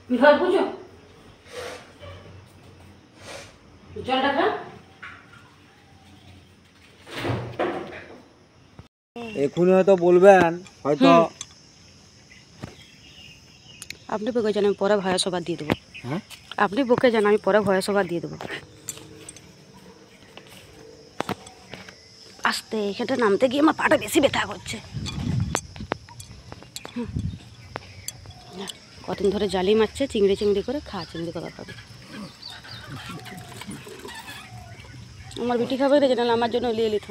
বিভাগ বুঝো জলটা খা। এখনই হয়তো বলবেন হয়তো আপনি বকে যান, আমি পরে ভয়েস ওভার দিয়ে দেবো। হ্যাঁ আপনি বকে যান, আমি পরে ভয়েস ওভার দিয়ে দেবো। আস্তে, এখানটা নামতে গিয়ে আমার পাটা বেশি ব্যথা করছে। কতদিন ধরে জালি মারছে, চিংড়ি চিংড়ি করে খা, চিংড়ি করা খাবে। আমার বিটি খাবে রে, যেটা আমার জন্য লিয়ে লিথ।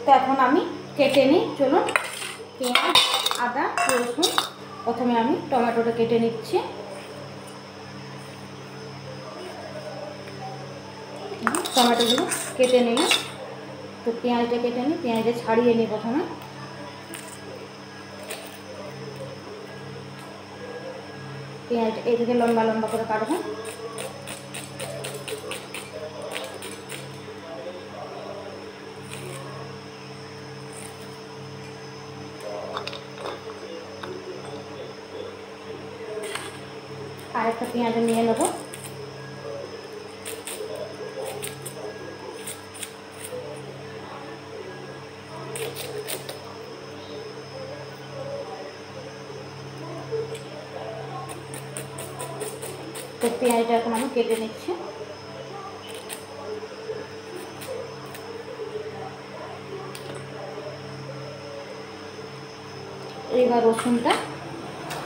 তো এখন আমি কেটে নিই, চলুন। পেঁয়াজ, আদা, রসুন, প্রথমে আমি টমেটোটা কেটে নিচ্ছি। টমেটোগুলো কেটে নিলাম। তো পেঁয়াজটা কেটে নিই, পেঁয়াজটা ছাড়িয়ে নিই প্রথমে। পেঁয়াজটা এদিকে লম্বা লম্বা করে কাটবো। আর একটা পেঁয়াজ নিয়ে নেব। তো পেঁয়াজটা এখন আমি কেটে নিচ্ছি। এবার রসুনটা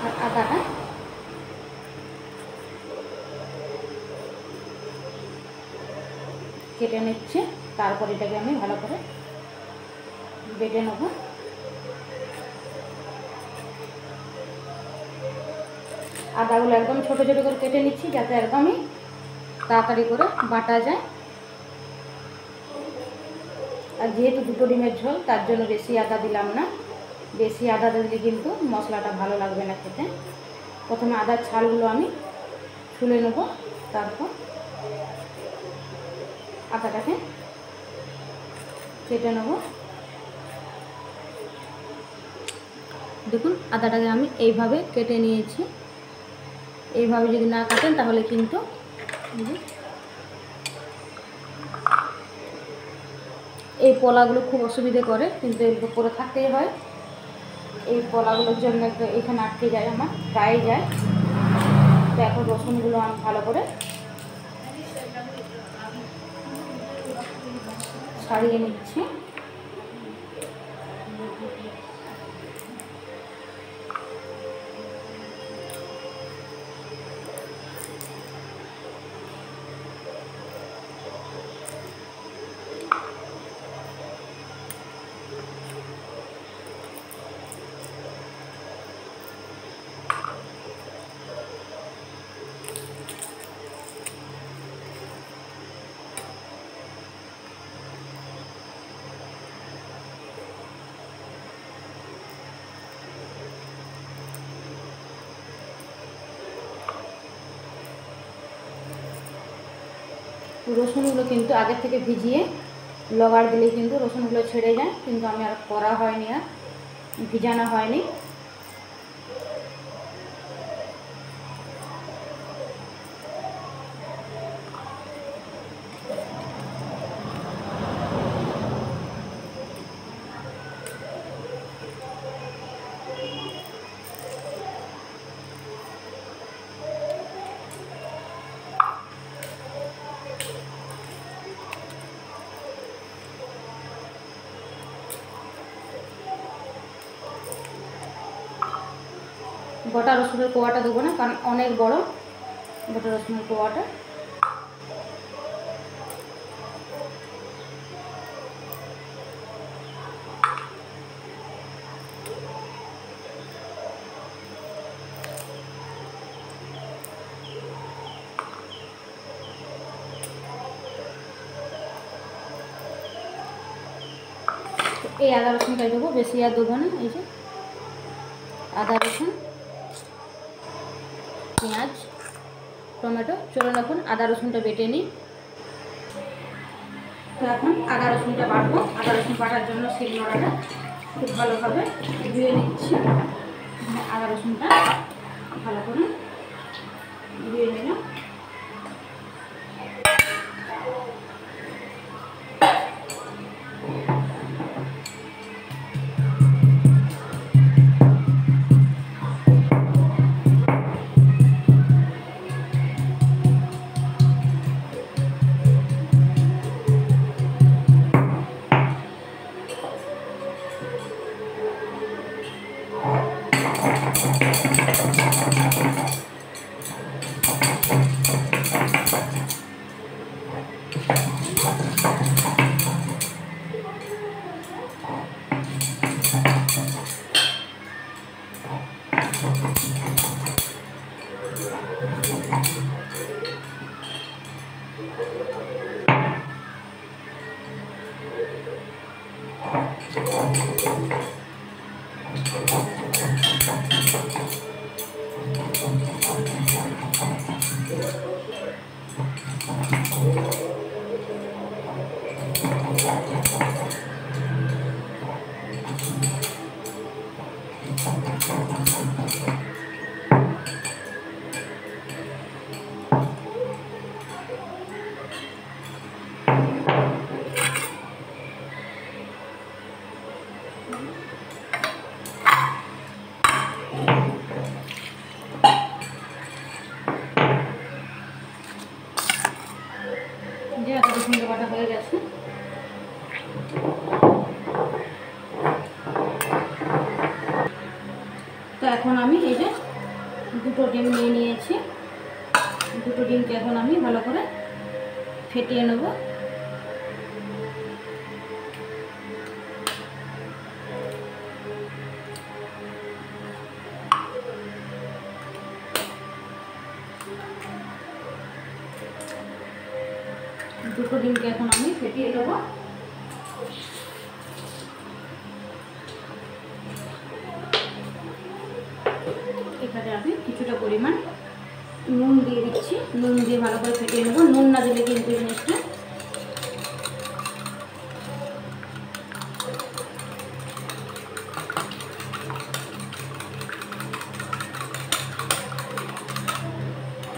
আর আদাটা কেটে নিচ্ছি। তারপর এটাকে আমি ভালো করে বেটে নেব। আদাগুলো একদম ছোট ছোট করে কেটে নিচ্ছি যাতে একদমই তাড়াতাড়ি করে বাটা যায়। আর যেহেতু দুটো ডিমের ঝোল, তার জন্য বেশি আদা দিলাম না। বেশি আদা দিলে কিন্তু মশলাটা ভালো লাগবে না খেতে। প্রথমে আদার ছালগুলো আমি ছুলে নেব, তারপর আদাটাকে কেটে নেব। দেখুন আদাটাকে আমি এইভাবে কেটে নিয়েছি। এইভাবে যদি না কাটেন তাহলে কিন্তু এই পলাগুলো খুব অসুবিধে করে, কিন্তু এগুলো করে থাকতেই হয়। এই পলাগুলোর জন্য একটু এখানে আটকে যায়, আমার গায়ে যায়। তো এখন রসুনগুলো আমি ভালো করে ছাড়িয়ে নিচ্ছি। রসুনগুলো কিন্তু আগে থেকে ভিজিয়ে লগার দিলেই কিন্তু রসুনগুলো ছেড়ে যায়, কিন্তু আমি আর করা হয়নি, আর ভিজানো হয়নি। গোটা রসুনের কোয়াটা দেবো না, কারণ অনেক বড় গোটা রসুনের কোয়াটা। এই আদা রসুনটাই দেবো, বেশি আর দেবো না। এই যে আদা রসুন পেঁয়াজ টমেটো। চলুন এখন আদা রসুনটা বেটে নিই। তো এখন আদা রসুনটা বাটবো। আদা রসুন বাটার জন্য শিলনোড়াটা খুব ভালোভাবে ধুয়ে নিচ্ছি। আদা রসুনটা ভালো করে ধুয়ে নিলাম। যে আদা রসুন বাটা হয়ে গেছে। তো এখন আমি এই যে দুটো ডিম নিয়ে নিয়েছি। দুটো ডিমকে এখন আমি ভালো করে ফেটিয়ে নেব। দুটো ডিমকে এখন আমি ফেটিয়ে নেব। এখানে আমি কিছুটা পরিমাণ নুন দিয়ে দিচ্ছি। নুন দিয়ে ভালো করে ফেটিয়ে নেব। নুন না দিলে কিন্তু জিনিসটা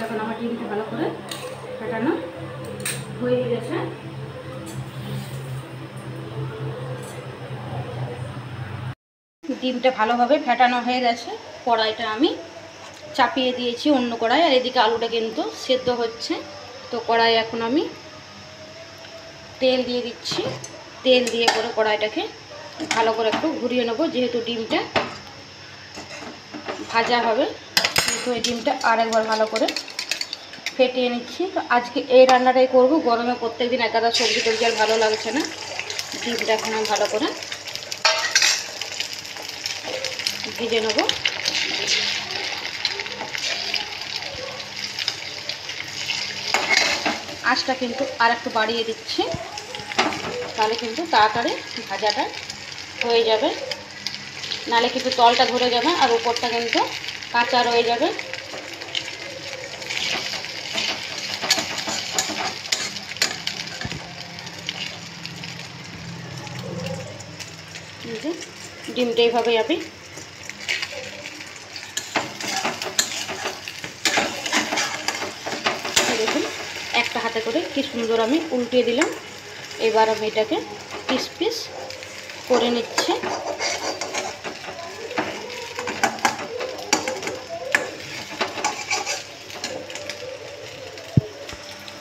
এখন আমার ডিমটা ভালো করে ফেটানো হয়ে গেছে। ডিমটা ভালোভাবে ফেটানো হয়ে গেছে। কড়াইটা আমি চাপিয়ে দিয়েছি অন্য কড়াই, আর এদিকে আলুটা কিন্তু সেদ্ধ হচ্ছে। তো কড়াই এখন আমি তেল দিয়ে দিচ্ছি। তেল দিয়ে করে কড়াইটাকে ভালো করে একটু ঘুরিয়ে নেবো, যেহেতু ডিমটা ভাজা হবে। সেহেতু এই ডিমটা আরেকবার ভালো করে ফেটিয়ে নিচ্ছি। তো আজকে এই রান্নাটাই করব। গরমে প্রত্যেকদিন একাদা সবজি টবজি আর ভালো লাগছে না। ডিমটা এখন আমি ভালো করে ভেজে নেব। আঁচটা কিন্তু আর একটু বাড়িয়ে দিচ্ছি, তাহলে কিন্তু তাড়াতাড়ি ভাজাটা হয়ে যাবে। নাহলে কিন্তু তলটা ধরে যাবে আর উপরটা কিন্তু কাঁচা রয়ে যাবে। ডিমটা এইভাবেই আমি দেখুন একটা হাতে করে কি সুন্দর আমি উল্টিয়ে দিলাম। এবার আমি এটাকে পিস পিস করে নিচ্ছি।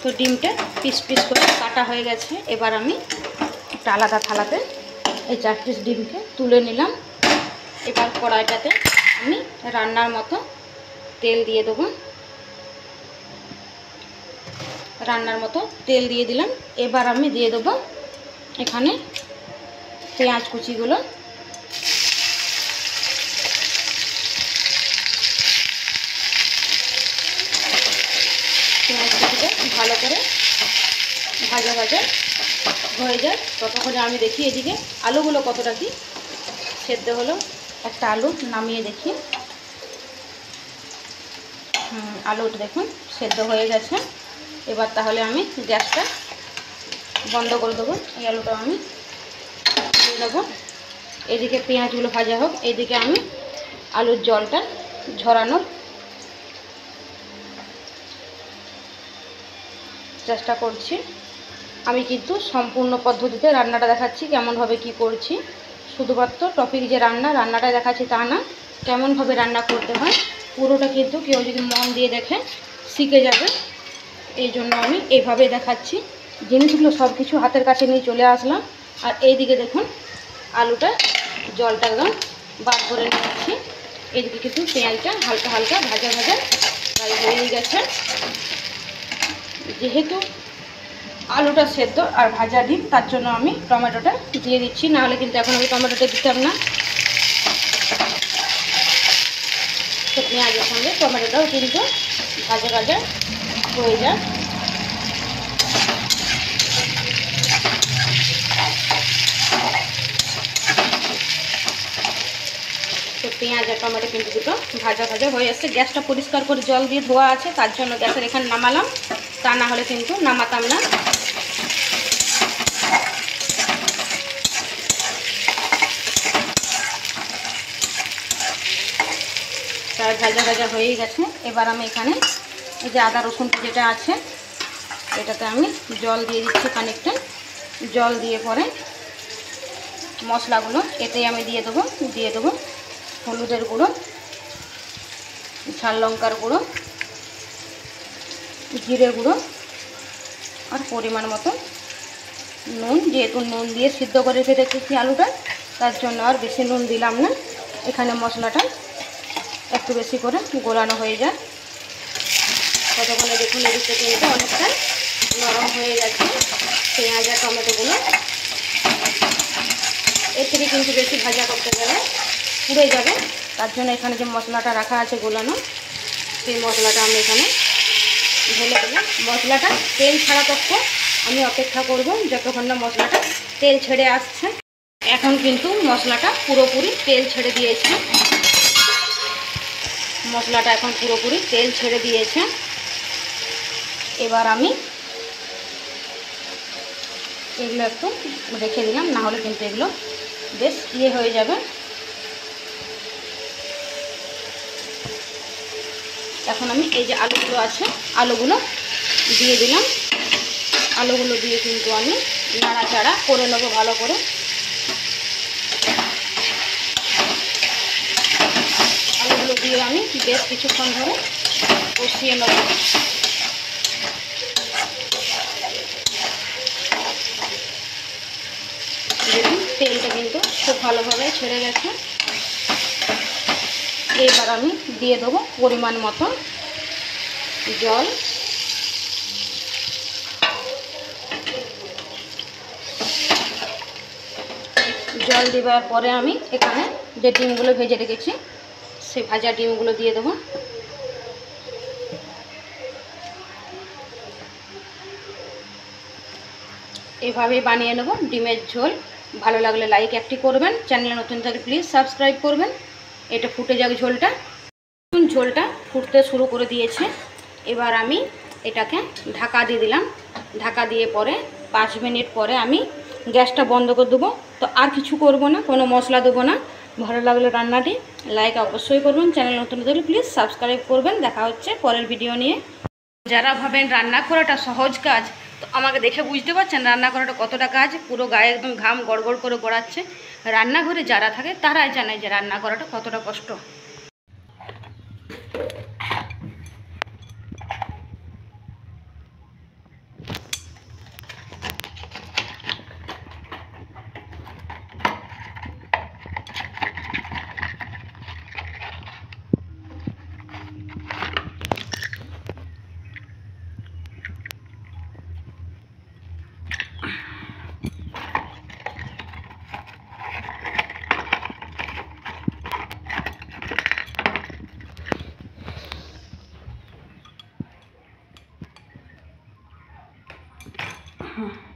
তো ডিমটা পিস পিস করে কাটা হয়ে গেছে। এবার আমি একটা আলাদা থালাতে এই 4 পিস ডিমকে তুলে নিলাম। এবার কড়াইটাতে আমি রান্নার মতো তেল দিয়ে দেবো। রান্নার মতো তেল দিয়ে দিলাম। এবার আমি দিয়ে দেবো এখানে পেঁয়াজ কুচিগুলো। পেঁয়াজ কুচিটা ভালো করে ভাজা ভাজা হয়ে যায় ততক্ষণে আমি দেখি এদিকে আলুগুলো কতটা কি সেদ্ধ হলো। একটা আলু নামিয়ে দেখি। আলুটা দেখুন সেদ্ধ হয়ে গেছে। এবার তাহলে আমি গ্যাসটা বন্ধ করে দেবো। এই আলুটা আমি দিয়ে দেবো। এদিকে পেঁয়াজগুলো ভাজা হোক, এইদিকে আমি আলুর জলটা ঝরানোর চেষ্টা করছি। আমি কিন্তু সম্পূর্ণ পদ্ধতিতে রান্নাটা দেখাচ্ছি, কেমনভাবে কি করছি। শুধুমাত্র টপিক যে রান্নাটা দেখাচ্ছি তা না, কেমনভাবে রান্না করতে হয় পুরোটা কিন্তু কেউ যদি মন দিয়ে দেখে শিখে যাবে। এই জন্য আমি এইভাবে দেখাচ্ছি। জিনিসগুলো সব কিছু হাতের কাছে নিয়ে চলে আসলাম। আর এইদিকে দেখুন আলুটা জলটা একদম বার করে নিচ্ছি। এইদিকে কিন্তু পেঁয়াজটা হালকা হালকা ভাজা ভাজা প্রায় হয়ে গেছে। যেহেতু আলুটা সেদ্ধ আর ভাজা ডিম, তার জন্য আমি টমেটোটা দিয়ে দিচ্ছি, নাহলে কিন্তু এখন আমি টমেটোটা দিতাম না। তো পেঁয়াজের সঙ্গে টমেটোটাও কিন্তু ভাজা ভাজা হয়ে যায়। তো পেঁয়াজ আর টমেটো কিন্তু দুটো ভাজা ভাজা হয়ে আসছে। গ্যাসটা পরিষ্কার করে জল দিয়ে ধোয়া আছে, তার জন্য গ্যাসের এখানে নামালাম, তা না হলে কিন্তু নামাতাম না। প্রায় ভাজা ভাজা হয়েই গেছে। এবার আমি এখানে এই যে আদা রসুনটা যেটা আছে এটাতে আমি জল দিয়ে দিচ্ছি খানিকটা। জল দিয়ে পরে মশলাগুলো এতে আমি দিয়ে দেবো হলুদের গুঁড়ো, ঝাল লঙ্কার গুঁড়ো, জিরে গুঁড়ো আর পরিমাণ মতো নুন। যেহেতু নুন দিয়ে সিদ্ধ করে রেখে রেখেছি আলুটা, তার জন্য আর বেশি নুন দিলাম না। এখানে মশলাটা একটু বেশি করে গোলানো হয়ে যায়। কতক্ষণে দেখুন এদিকটা কিন্তু অনেকটা নরম হয়ে গেছে পেঁয়াজ আর টমেটোগুলো। এর থেকে কিন্তু বেশি ভাজা করতে গেলে পুড়ে যাবে, তার জন্য এখানে যে মশলাটা রাখা আছে গোলানো, সেই মশলাটা আমি এখানে ঢেলে দিলাম। মশলাটা তেল ছাড়া তখন আমি অপেক্ষা করব যতক্ষণ না মশলাটা তেল ছেড়ে আসছে। এখন কিন্তু মশলাটা পুরোপুরি তেল ছেড়ে দিয়েছে। মশলাটা এখন পুরোপুরি তেল ছেড়ে দিয়েছে। এবার আমি এগুলো একটু রেখে দিলাম, না হলে কিন্তু এগুলো বেশ হয়ে যাবে। এখন আমি এই যে আলুগুলো আছে আলুগুলো দিয়ে দিলাম। আলুগুলো দিয়ে কিন্তু আমি নাড়াচাড়া করে নেবো ভালো করে। আলুগুলো দিয়ে আমি বেশ কিছুক্ষণ ধরে কষিয়ে নেব। দেখুন তেলটা কিন্তু খুব ভালোভাবে ছেড়ে গেছে। এবার আমি দিয়ে দেবো পরিমাণ মতো জল। জল দেওয়ার পরে আমি এখানে যে ডিমগুলো ভেজে রেখেছি সেই ভাজা ডিমগুলো দিয়ে দেবো। এভাবেই বানিয়ে নেব ডিমের ঝোল। ভালো লাগলে লাইক একটি করবেন, চ্যানেলে নতুন থাকলে প্লিজ সাবস্ক্রাইব করবেন। এটা ফুটে যাক ঝোলটা। ঝোলটা ফুটতে শুরু করে দিয়েছে। এবার আমি এটাকে ঢাকা দিয়ে দিলাম। ঢাকা দিয়ে পরে 5 মিনিট পরে আমি গ্যাসটা বন্ধ করে দেবো। তো আর কিছু করব না, কোনো মশলা দেবো না। ভালো লাগলে রান্নাটি লাইক অবশ্যই করবেন, চ্যানেল নতুন থাকলে প্লিজ সাবস্ক্রাইব করবেন। দেখা হচ্ছে পরের ভিডিও নিয়ে। যারা ভাবেন রান্না করাটা সহজ কাজ, তো আমাকে দেখে বুঝতে পারছেন রান্না করাটা কতটা কাজ। পুরো গায়ে একদম ঘাম গড়গড় করে গড়াচ্ছে। রান্নাঘরে যারা থাকে তারাই জানে যে রান্না করাটা কতটা কষ্ট। हाँ।